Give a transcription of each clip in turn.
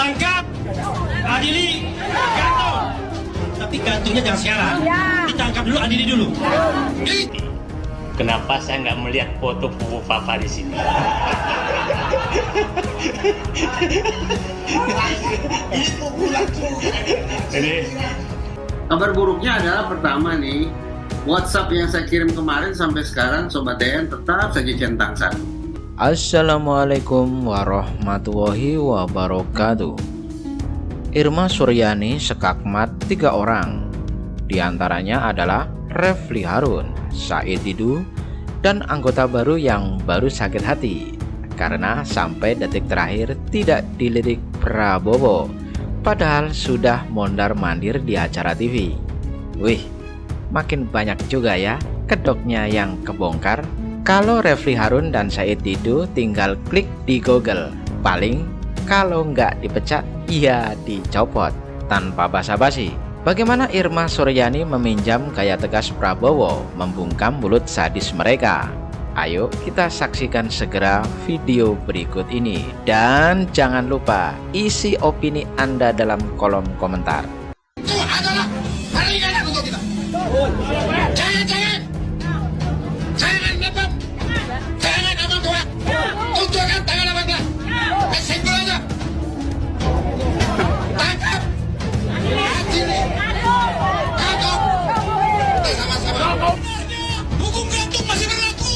Tangkap, adili, gantung. Tapi gantungnya jangan sekarang. Ditangkap dulu, adili dulu. Kenapa saya nggak melihat foto Fufu Fafa di sini? Jadi kabar buruknya adalah pertama nih, WhatsApp yang saya kirim kemarin sampai sekarang Sobat DN tetap saja centang satu. Assalamualaikum warahmatullahi wabarakatuh. Irma Suryani sekakmat 3 orang. Di antaranya adalah Refli Harun, Said Didu, dan anggota baru yang baru sakit hati karena sampai detik terakhir tidak dilirik Prabowo, padahal sudah mondar-mandir di acara TV. Wih, makin banyak juga ya kedoknya yang kebongkar. Kalau Refli Harun dan Said Didu tinggal klik di Google, paling kalau nggak dipecat, ya dicopot tanpa basa-basi. Bagaimana Irma Suryani meminjam gaya tegas Prabowo membungkam mulut sadis mereka? Ayo kita saksikan segera video berikut ini. Dan jangan lupa isi opini Anda dalam kolom komentar. Itu adalah peringatan untuk kita. Jangan lepas. Jangan abang tua. Tunjukkan tangan abang tua. Kesenggol aja. Tangkap. Adili. Gantung. Sama-sama. Hukum gantung masih berlaku.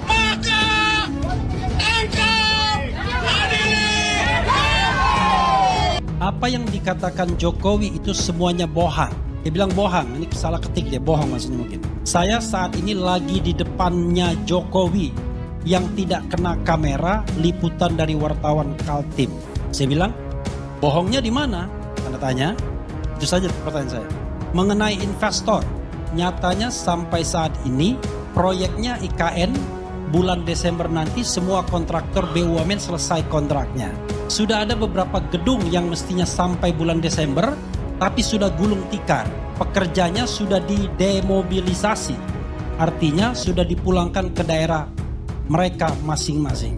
Maka tangkap. Adili. Apa yang dikatakan Jokowi itu semuanya bohong. Dia bilang bohong, ini salah ketik dia, bohong maksudnya mungkin. Saya saat ini lagi di depannya Jokowi yang tidak kena kamera liputan dari wartawan Kaltim. Saya bilang, bohongnya di mana? Tanda tanya. Itu saja pertanyaan saya. Mengenai investor, nyatanya sampai saat ini proyeknya IKN bulan Desember nanti semua kontraktor BUMN selesai kontraknya. Sudah ada beberapa gedung yang mestinya sampai bulan Desember tapi sudah gulung tikar. Pekerjanya sudah didemobilisasi. Artinya sudah dipulangkan ke daerah mereka masing-masing.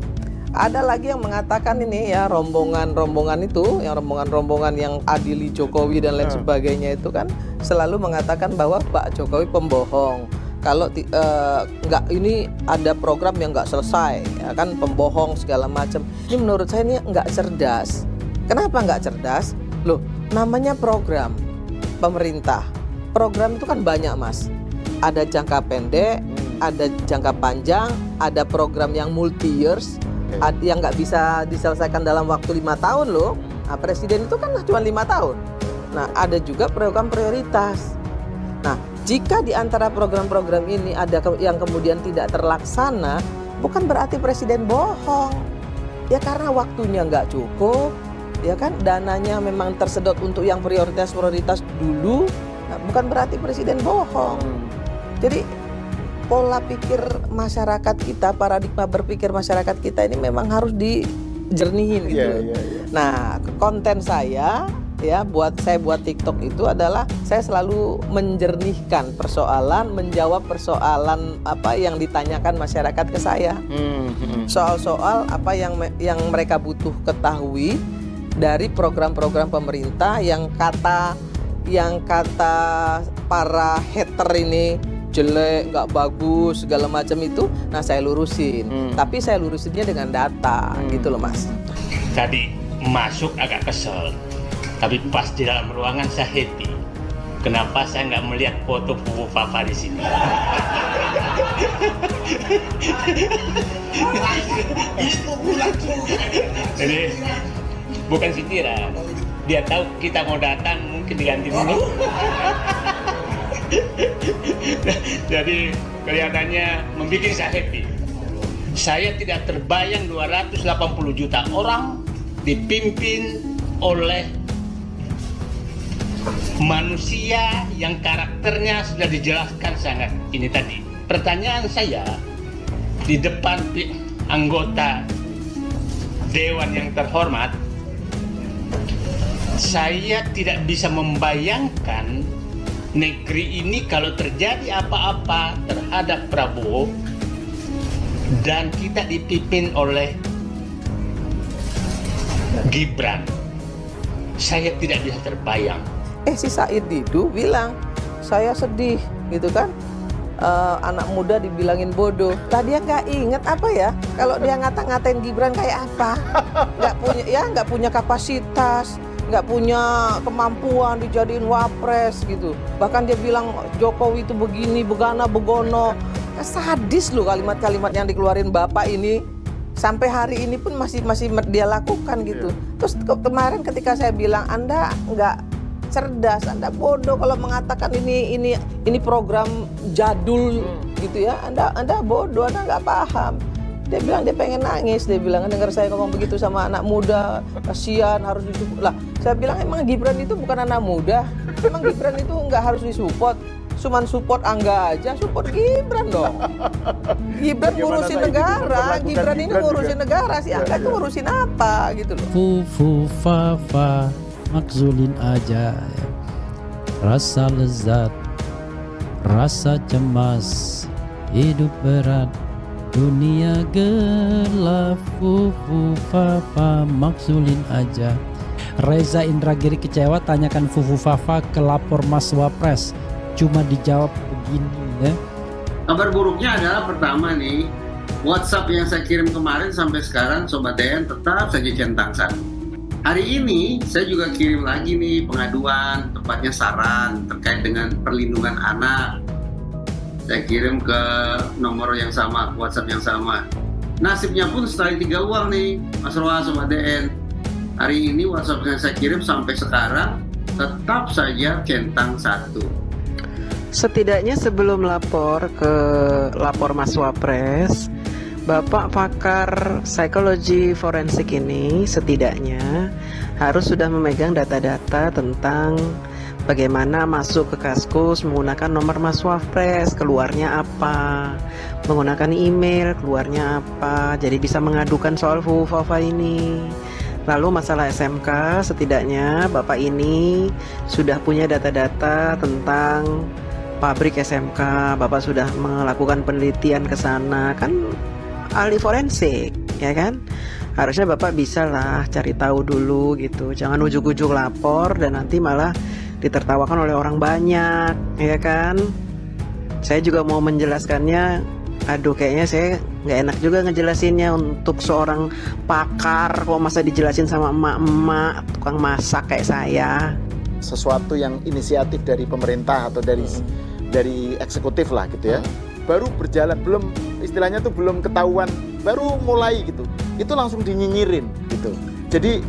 Ada lagi yang mengatakan ini ya rombongan-rombongan itu, yang rombongan-rombongan yang adili Jokowi dan lain sebagainya itu kan selalu mengatakan bahwa Pak Jokowi pembohong. Kalau nggak ini ada program yang nggak selesai, ya kan pembohong segala macam. Ini menurut saya ini nggak cerdas. Kenapa nggak cerdas? Loh, namanya program pemerintah. Program itu kan banyak mas. Ada jangka pendek, ada jangka panjang, ada program yang multi years, ada yang nggak bisa diselesaikan dalam waktu 5 tahun loh. Nah, presiden itu kan cuma 5 tahun. Nah, ada juga program prioritas. Nah, jika di antara program-program ini ada yang kemudian tidak terlaksana, bukan berarti presiden bohong. Ya karena waktunya nggak cukup, ya kan dananya memang tersedot untuk yang prioritas-prioritas dulu, nah, bukan berarti presiden bohong. Jadi pola pikir masyarakat kita, paradigma berpikir masyarakat kita ini memang harus dijernihin gitu. Nah, konten saya ya buat TikTok itu adalah saya selalu menjernihkan persoalan, menjawab persoalan apa yang ditanyakan masyarakat ke saya. Soal-soal apa yang mereka butuh ketahui dari program-program pemerintah yang kata para hater ini jelek, nggak bagus, segala macam itu, nah saya lurusin. Tapi saya lurusinnya dengan data, gitu loh mas. tadi masuk agak kesel, tapi pas di dalam ruangan saya happy. Kenapa saya nggak melihat foto Fufu Fafa di sini? Jadi bukan sindiran. Dia tahu kita mau datang, mungkin diganti dulu. Jadi kelihatannya membuat saya happy. Saya tidak terbayang 280 juta orang dipimpin oleh manusia yang karakternya sudah dijelaskan sangat ini tadi. Pertanyaan saya di depan anggota Dewan yang terhormat, saya tidak bisa membayangkan negeri ini kalau terjadi apa-apa terhadap Prabowo dan kita dipimpin oleh Gibran, saya tidak bisa terbayang. Si Said Didu bilang, saya sedih gitu kan. Anak muda dibilangin bodoh. Lah dia nggak inget apa ya? Kalau dia ngata-ngatain Gibran kayak apa? Nggak punya kapasitas, nggak punya kemampuan dijadiin wapres gitu. Bahkan dia bilang Jokowi itu begini, begana, begono. Sadis loh kalimat-kalimat yang dikeluarin Bapak ini. Sampai hari ini pun masih dia lakukan gitu. Terus kemarin ketika saya bilang Anda nggak cerdas, Anda bodoh kalau mengatakan ini program jadul gitu ya. Anda bodoh, Anda nggak paham. Dia bilang dia pengen nangis, dia bilang dengar saya ngomong begitu sama anak muda, kasihan harus disupport. Lah, saya bilang emang Gibran itu bukan anak muda. Emang Gibran itu nggak harus disupport. Cuman support Angga aja, support Gibran dong. Gibran ngurusin negara, Gibran ini ngurusin negara, si Angga itu ngurusin apa gitu loh. Fufu fafa makzulin aja ya. Rasa lezat, rasa cemas, hidup berat, dunia gelap. Fufu fafa makzulin aja. Reza Indragiri kecewa, tanyakan Fufu fafa ke lapor Mas Wapres. Cuma dijawab begini ya. Kabar buruknya adalah pertama nih, WhatsApp yang saya kirim kemarin sampai sekarang Sobat DN tetap saja centang satu. Hari ini saya juga kirim lagi nih pengaduan, tepatnya saran terkait dengan perlindungan anak. Saya kirim ke nomor yang sama, WhatsApp yang sama. Nasibnya pun setelah 3 uang nih, Mas Roa, Sobat DN. Hari ini WhatsApp yang saya kirim sampai sekarang tetap saja centang satu. Setidaknya sebelum lapor Mas Wapres, Bapak pakar psikologi forensik ini setidaknya harus sudah memegang data-data tentang bagaimana masuk ke Kaskus menggunakan nomor Mas Wapres, keluarnya apa, menggunakan email, keluarnya apa, jadi bisa mengadukan soal FUFAFA ini. Lalu masalah SMK, setidaknya Bapak ini sudah punya data-data tentang pabrik SMK, Bapak sudah melakukan penelitian ke sana, kan ahli forensik, ya kan? Harusnya Bapak bisa lah cari tahu dulu gitu. Jangan ujuk-ujuk lapor dan nanti malah ditertawakan oleh orang banyak, ya kan? Saya juga mau menjelaskannya, aduh kayaknya saya nggak enak juga ngejelasinnya untuk seorang pakar, kok masa dijelasin sama emak-emak tukang masak kayak saya. Sesuatu yang inisiatif dari pemerintah atau dari eksekutif lah gitu ya, baru berjalan, belum istilahnya tuh belum ketahuan, baru mulai gitu, itu langsung dinyinyirin gitu. Jadi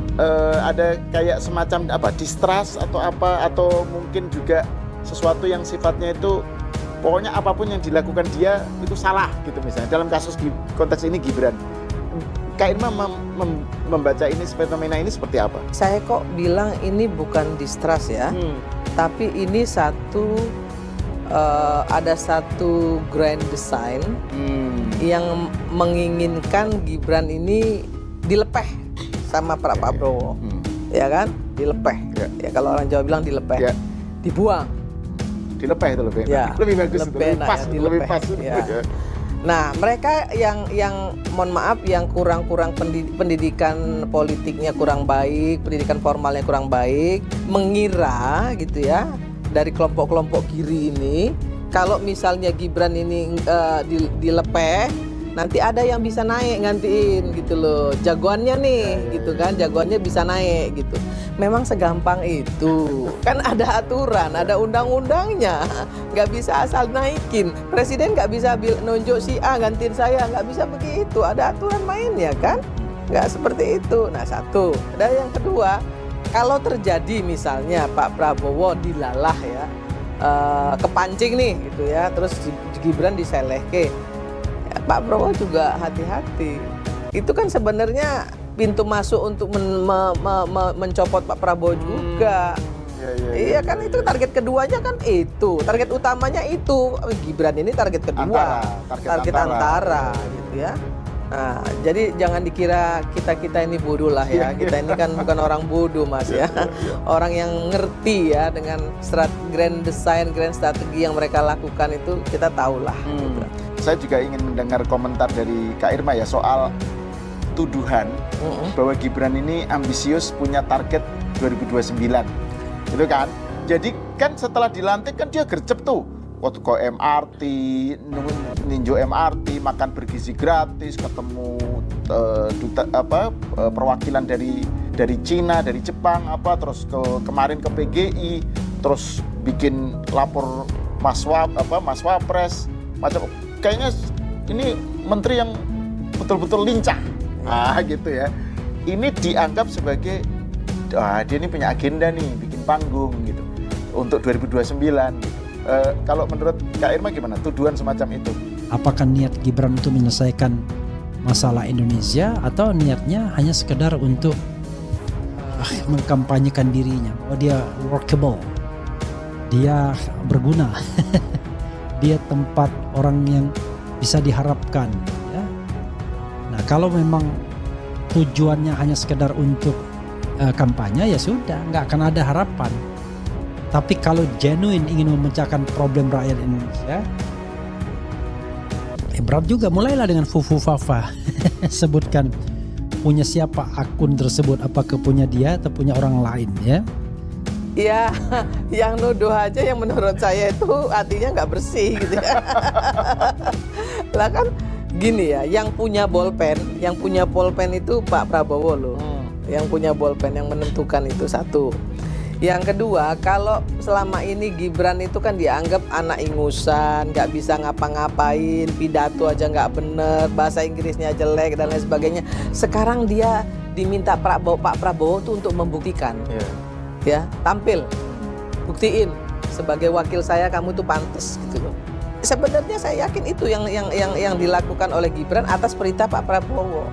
ada kayak semacam distrust atau apa, atau mungkin juga sesuatu yang sifatnya itu pokoknya apapun yang dilakukan dia itu salah gitu. Misalnya dalam kasus konteks ini Gibran, Kak Irma membaca ini fenomena ini seperti apa? Saya kok bilang ini bukan distrust ya, tapi ini ada satu grand design yang menginginkan Gibran ini dilepeh sama Pak Prabowo, ya kan? Dilepeh. Ya kalau orang Jawa bilang dilepeh, dibuang. Dilepeh itu lebih bagus, lebih pas. Ya. Nah, mereka yang mohon maaf yang kurang pendidikan politiknya kurang baik, pendidikan formalnya kurang baik, mengira gitu ya dari kelompok-kelompok kiri ini, kalau misalnya Gibran ini dilepeh, nanti ada yang bisa naik gantiin gitu loh, jagoannya nih gitu kan, jagoannya bisa naik gitu. Memang segampang itu, kan ada aturan, ada undang-undangnya, nggak bisa asal naikin. Presiden nggak bisa nunjuk si A gantiin saya, nggak bisa begitu, ada aturan mainnya kan, nggak seperti itu. Nah satu, dan yang kedua, kalau terjadi misalnya Pak Prabowo dilalah ya, kepancing nih gitu ya, terus Gibran diselehke, ya, Pak Prabowo juga hati-hati. Itu kan sebenarnya pintu masuk untuk mencopot Pak Prabowo juga. Iya kan, itu target keduanya kan itu. Target utamanya itu. Gibran ini target kedua. Target antara gitu ya. Nah, jadi jangan dikira kita ini bodoh lah ya. Kita ini kan bukan orang bodoh Mas ya. Orang yang ngerti ya dengan grand design, grand strategi yang mereka lakukan itu kita tahulah. Gitu. Saya juga ingin mendengar komentar dari Kak Irma ya soal tuduhan bahwa Gibran ini ambisius punya target 2029 gitu kan. Jadi kan setelah dilantik kan dia gercep tuh waktu ke MRT, ninjo MRT, makan bergizi gratis, ketemu perwakilan dari Cina, dari Jepang terus kemarin ke PGI, terus bikin lapor Mas Wapres, macam kayaknya ini menteri yang betul-betul lincah. Gitu ya. Ini dianggap sebagai dia ini punya agenda nih, bikin panggung gitu untuk 2029 gitu. Kalau menurut Kak Irma gimana tuduhan semacam itu? Apakah niat Gibran untuk menyelesaikan masalah Indonesia atau niatnya hanya sekedar untuk mengkampanyekan dirinya bahwa dia workable, dia berguna, dia tempat orang yang bisa diharapkan ya. Nah, kalau memang tujuannya hanya sekedar untuk kampanye ya sudah, nggak akan ada harapan. Tapi kalau genuine ingin memecahkan problem rakyat Indonesia, berat juga. Mulailah dengan Fufu Fafa. Sebutkan punya siapa akun tersebut, apakah punya dia atau punya orang lain ya. Ya, yang nuduh aja yang menurut saya itu artinya nggak bersih gitu ya. Lah kan gini ya, yang punya bolpen itu Pak Prabowo loh. Yang punya bolpen yang menentukan itu satu. Yang kedua, kalau selama ini Gibran itu kan dianggap anak ingusan, nggak bisa ngapa-ngapain, pidato aja nggak bener, bahasa Inggrisnya jelek dan lain sebagainya. Sekarang dia diminta Pak Prabowo tuh untuk membuktikan, ya tampil, buktiin sebagai wakil saya kamu tuh pantas gitu loh. Sebenarnya saya yakin itu yang dilakukan oleh Gibran atas perintah Pak Prabowo.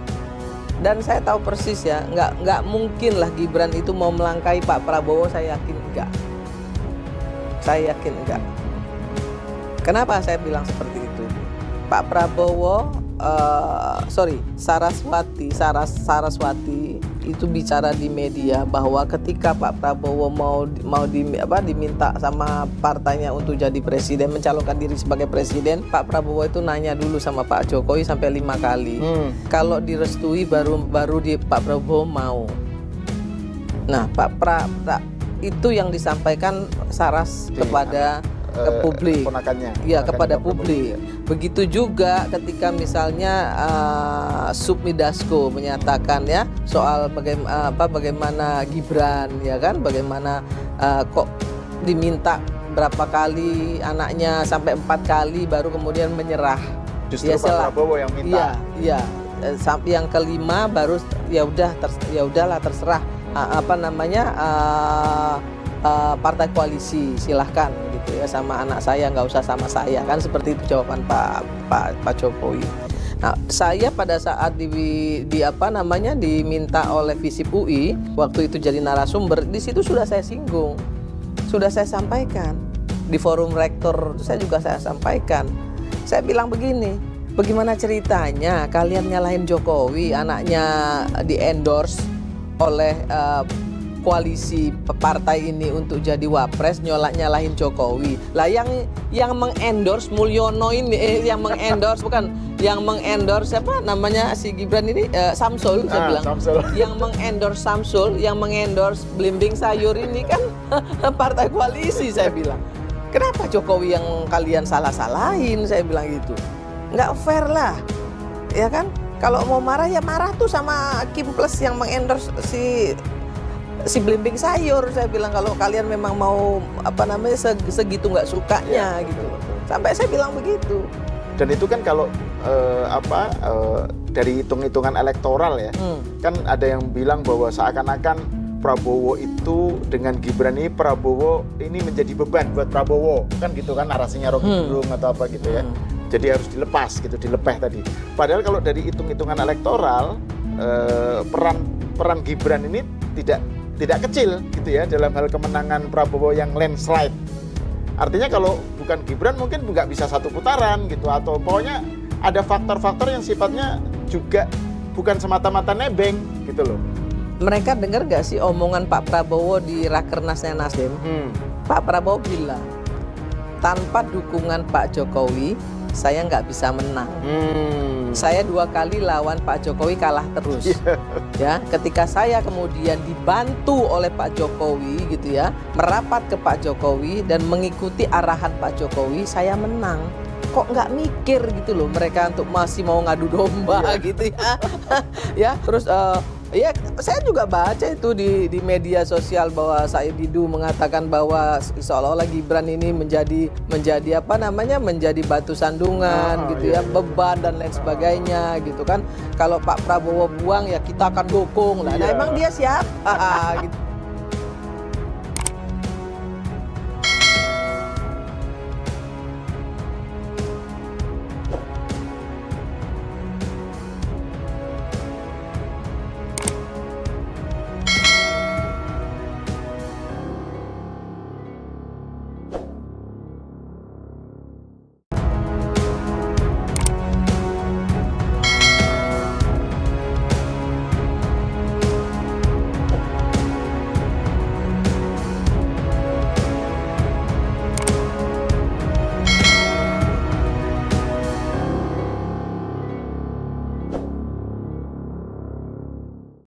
Dan saya tahu persis ya, nggak mungkin lah Gibran itu mau melangkahi Pak Prabowo, saya yakin enggak. Saya yakin enggak. Kenapa saya bilang seperti itu? Pak Prabowo, Saraswati itu bicara di media bahwa ketika Pak Prabowo mau diminta sama partainya untuk jadi presiden, mencalonkan diri sebagai presiden, Pak Prabowo itu nanya dulu sama Pak Jokowi sampai 5 kali. Kalau direstui baru Pak Prabowo mau. Nah, itu yang disampaikan Saras kepada publik, kepada publik. Begitu juga ketika misalnya Submidasko menyatakan ya soal bagaimana Gibran ya kan, bagaimana kok diminta berapa kali anaknya sampai 4 kali baru kemudian menyerah. Justru Pak Prabowo yang minta. Iya. Sampai yang kelima baru udahlah terserah partai koalisi silahkan gitu ya, sama anak saya nggak usah sama saya, kan seperti itu jawaban Pak Jokowi. Nah, saya pada saat diminta oleh Visip UI waktu itu jadi narasumber, di situ sudah saya singgung, sudah saya sampaikan di forum rektor, saya sampaikan, saya bilang begini, bagaimana ceritanya kalian nyalahin Jokowi, anaknya di endorse oleh koalisi partai ini untuk jadi wapres, nyalahin Jokowi. Lah yang mengendorse Mulyono ini, yang mengendorse siapa namanya si Gibran ini, Samsul, saya bilang. Samsul. Yang mengendorse Samsul, yang mengendorse Blimbing Sayur ini kan partai koalisi, saya bilang. Kenapa Jokowi yang kalian salah-salahin, saya bilang gitu. Nggak fair lah, ya kan? Kalau mau marah ya marah tuh sama Kim Plus yang mengendorse si Blimbing Sayur, saya bilang. Kalau kalian memang mau segitu nggak sukanya gitu, sampai saya bilang begitu. Dan itu kan kalau dari hitung-hitungan elektoral ya, kan ada yang bilang bahwa seakan-akan Prabowo itu dengan Gibran ini, Prabowo ini menjadi beban buat Prabowo, kan gitu kan narasinya Rocky Gerung atau apa gitu ya. Jadi harus dilepas gitu, dilepeh tadi. Padahal kalau dari hitung-hitungan elektoral, peran Gibran ini tidak kecil gitu ya dalam hal kemenangan Prabowo yang landslide. Artinya kalau bukan Gibran mungkin nggak bisa 1 putaran gitu, atau pokoknya ada faktor-faktor yang sifatnya juga bukan semata-mata nebeng gitu loh. Mereka dengar nggak sih omongan Pak Prabowo di Rakernasnya Nasdem? Pak Prabowo bilang tanpa dukungan Pak Jokowi saya nggak bisa menang. Saya 2 kali lawan Pak Jokowi kalah terus. Ya, ketika saya kemudian dibantu oleh Pak Jokowi gitu ya, merapat ke Pak Jokowi dan mengikuti arahan Pak Jokowi, saya menang. Kok nggak mikir gitu loh mereka untuk masih mau ngadu domba gitu ya. Ya, terus ya saya juga baca itu di media sosial bahwa Said Didu mengatakan bahwa seolah-olah Gibran ini menjadi apa namanya, menjadi batu sandungan gitu ya, beban dan lain sebagainya gitu kan. Kalau Pak Prabowo buang ya kita akan dukung lah. Nah, emang dia siapa gitu.